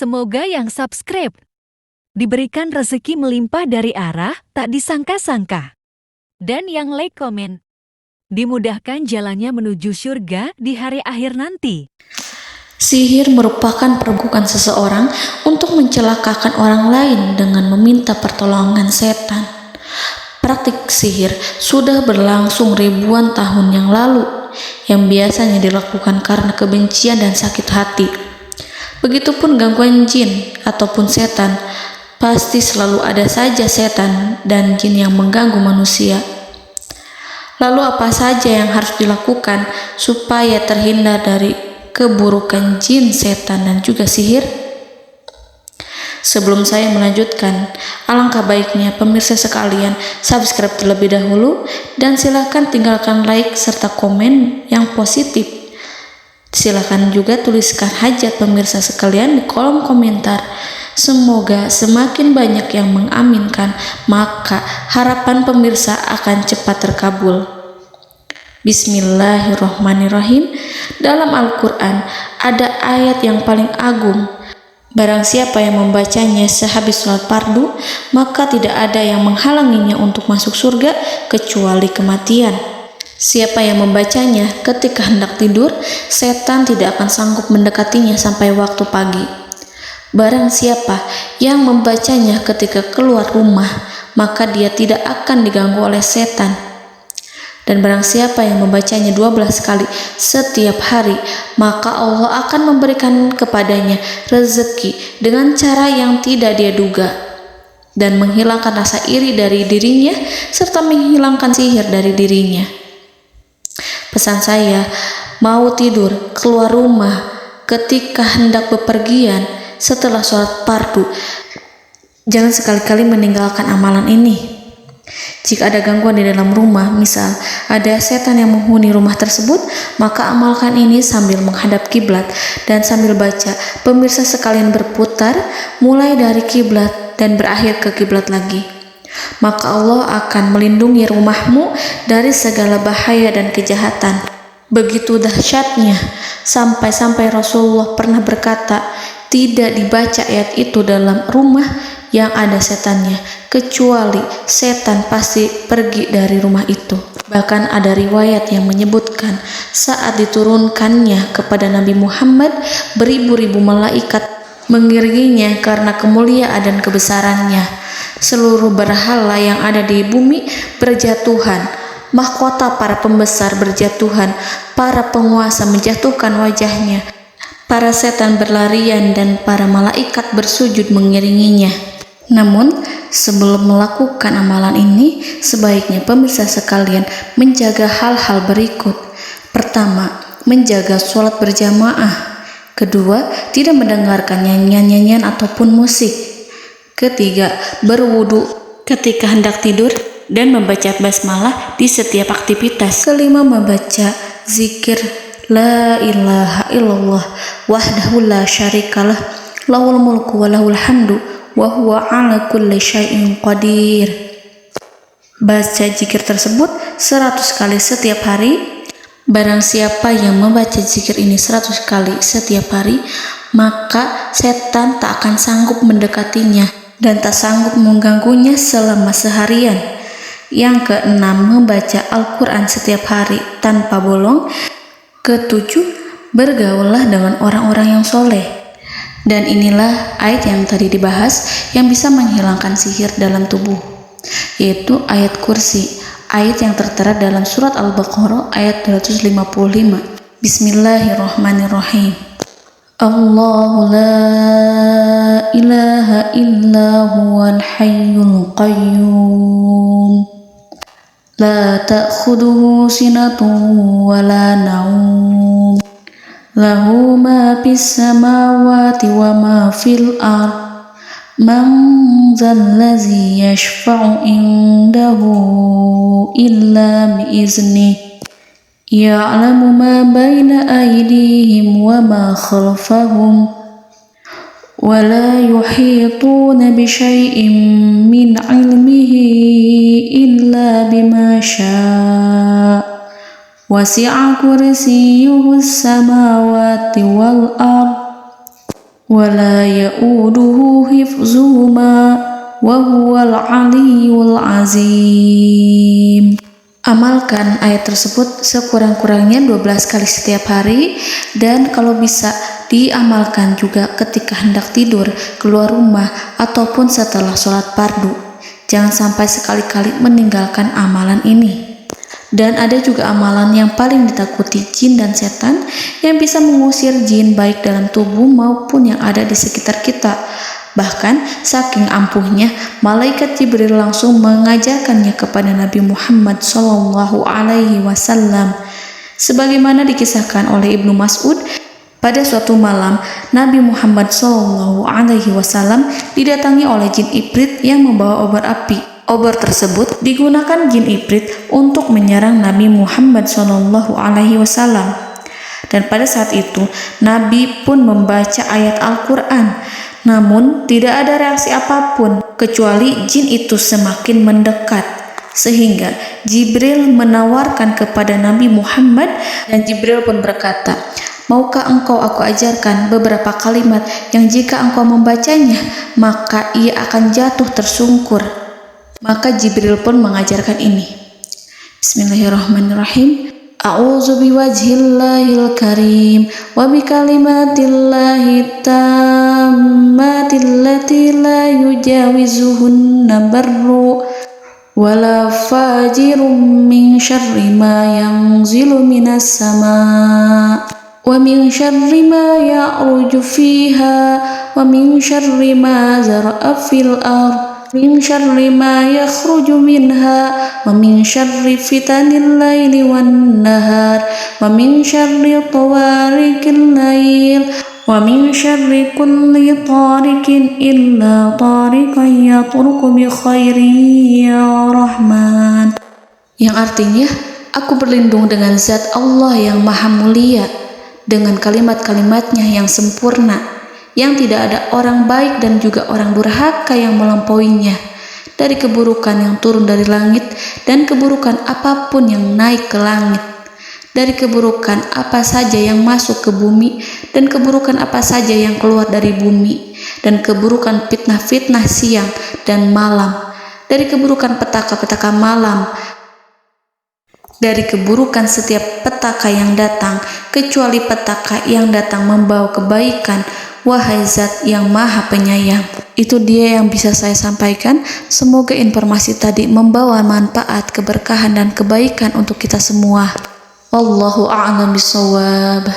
Semoga yang subscribe diberikan rezeki melimpah dari arah tak disangka-sangka. Dan yang like komen, dimudahkan jalannya menuju surga di hari akhir nanti. Sihir merupakan perbuatan seseorang untuk mencelakakan orang lain dengan meminta pertolongan setan. Praktik sihir sudah berlangsung ribuan tahun yang lalu, yang biasanya dilakukan karena kebencian dan sakit hati. Begitupun gangguan jin ataupun setan, pasti selalu ada saja setan dan jin yang mengganggu manusia. Lalu apa saja yang harus dilakukan supaya terhindar dari keburukan jin, setan, dan juga sihir? Sebelum saya melanjutkan, alangkah baiknya pemirsa sekalian subscribe terlebih dahulu dan silakan tinggalkan like serta komen yang positif. Silakan juga tuliskan hajat pemirsa sekalian di kolom komentar. Semoga semakin banyak yang mengaminkan, maka harapan pemirsa akan cepat terkabul. Bismillahirrahmanirrahim. Dalam Al-Quran ada ayat yang paling agung. Barang siapa yang membacanya sehabis sholat fardu, maka tidak ada yang menghalanginya untuk masuk surga kecuali kematian. Siapa yang membacanya ketika hendak tidur, setan tidak akan sanggup mendekatinya sampai waktu pagi. Barang siapa yang membacanya ketika keluar rumah, maka dia tidak akan diganggu oleh setan. Dan barang siapa yang membacanya 12 kali setiap hari, maka Allah akan memberikan kepadanya rezeki dengan cara yang tidak dia duga, dan menghilangkan rasa iri dari dirinya, serta menghilangkan sihir dari dirinya. Pesan saya, mau tidur, keluar rumah, ketika hendak bepergian, setelah sholat fardu, jangan sekali-kali meninggalkan amalan ini. Jika ada gangguan di dalam rumah, misal ada setan yang menghuni rumah tersebut, maka amalkan ini sambil menghadap kiblat dan sambil baca. Pemirsa sekalian berputar mulai dari kiblat dan berakhir ke kiblat lagi. Maka Allah akan melindungi rumahmu dari segala bahaya dan kejahatan. Begitu dahsyatnya, sampai-sampai Rasulullah pernah berkata, tidak dibaca ayat itu dalam rumah yang ada setannya, kecuali setan pasti pergi dari rumah itu. Bahkan ada riwayat yang menyebutkan saat diturunkannya kepada Nabi Muhammad, beribu-ribu malaikat mengiringinya karena kemuliaan dan kebesarannya. Seluruh berhala yang ada di bumi berjatuhan, mahkota para pembesar berjatuhan, para penguasa menjatuhkan wajahnya, para setan berlarian dan para malaikat bersujud mengiringinya. Namun, sebelum melakukan amalan ini, sebaiknya pemirsa sekalian menjaga hal-hal berikut. Pertama, menjaga sholat berjamaah. Kedua, tidak mendengarkan nyanyian-nyanyian ataupun musik. Ketiga, berwudu ketika hendak tidur dan membaca basmalah di setiap aktivitas. Kelima, membaca zikir la ilaha illallah wahdahu la syarikalah lahul mulku wa lahul hamdu wa huwa ala kulli syai'in qadir. Baca zikir tersebut 100 kali setiap hari. Barang siapa yang membaca zikir ini 100 kali setiap hari, maka setan tak akan sanggup mendekatinya dan tak sanggup mengganggunya selama seharian. Yang keenam, membaca Al-Quran setiap hari tanpa bolong. Ketujuh, bergaullah dengan orang-orang yang soleh. Dan inilah ayat yang tadi dibahas yang bisa menghilangkan sihir dalam tubuh, yaitu ayat kursi, ayat yang tertera dalam surat Al-Baqarah ayat 255. Bismillahirrahmanirrahim. Allahu la ilaha illa huwal hayyul qayyum la ta'khuduhu sinatun wa la naum lahu ma fis samawati wa ma fil ard man zallazi yashfa'u indahu illa biiznihi ya'lamu ma baina aydihim wa ma khalfahum wa la yuhituna bi syai'in min 'ilmihi illa bima syaa' wasi'a kursiyyuhu as-samawati wal ard ولا يؤوده حفظهما وهو العلي العظيم. Amalkan ayat tersebut sekurang-kurangnya 12 kali setiap hari, dan kalau bisa diamalkan juga ketika hendak tidur, keluar rumah, ataupun setelah sholat fardu. Jangan sampai sekali-kali meninggalkan amalan ini. Dan ada juga amalan yang paling ditakuti jin dan setan, yang bisa mengusir jin baik dalam tubuh maupun yang ada di sekitar kita. Bahkan saking ampuhnya, malaikat Jibril langsung mengajarkannya kepada Nabi Muhammad SAW. Sebagaimana dikisahkan oleh Ibnu Mas'ud, pada suatu malam Nabi Muhammad SAW didatangi oleh jin Ifrit yang membawa obor api. Obor tersebut digunakan jin Ifrit untuk menyerang Nabi Muhammad SAW. Dan pada saat itu Nabi pun membaca ayat Al-Quran. Namun tidak ada reaksi apapun, kecuali jin itu semakin mendekat. Sehingga Jibril menawarkan kepada Nabi Muhammad, dan Jibril pun berkata, "Maukah engkau aku ajarkan beberapa kalimat yang jika engkau membacanya, maka ia akan jatuh tersungkur?" Maka Jibril pun mengajarkan ini. Bismillahirrahmanirrahim. A'udzu biwajhillahil karim wa bikalimatillahi tammatil lati la yujawizuhunna barru wala fajirum min syarri ma yanzilu minas sama wa min syarri ma ya'ruju fiha wa min syarri ma zara'a fil ardh min syarri ma yakhruju minha wa min syarri fitanil laili wan nahar wa min syarri tawarikil lail wa min syarri kulli tarikin illa tarikan yatruku bi khairin ya Rahman. Yang artinya, aku berlindung dengan zat Allah yang maha mulia, dengan kalimat-kalimatnya yang sempurna, yang tidak ada orang baik dan juga orang durhaka yang melampauinya, dari keburukan yang turun dari langit dan keburukan apapun yang naik ke langit, dari keburukan apa saja yang masuk ke bumi dan keburukan apa saja yang keluar dari bumi, dan keburukan fitnah-fitnah siang dan malam, dari keburukan petaka-petaka malam, dari keburukan setiap petaka yang datang, kecuali petaka yang datang membawa kebaikan. Wahai Zat yang Maha Penyayang. Itu dia yang bisa saya sampaikan. Semoga informasi tadi membawa manfaat, keberkahan dan kebaikan untuk kita semua. Wallahu a'lam bishawab.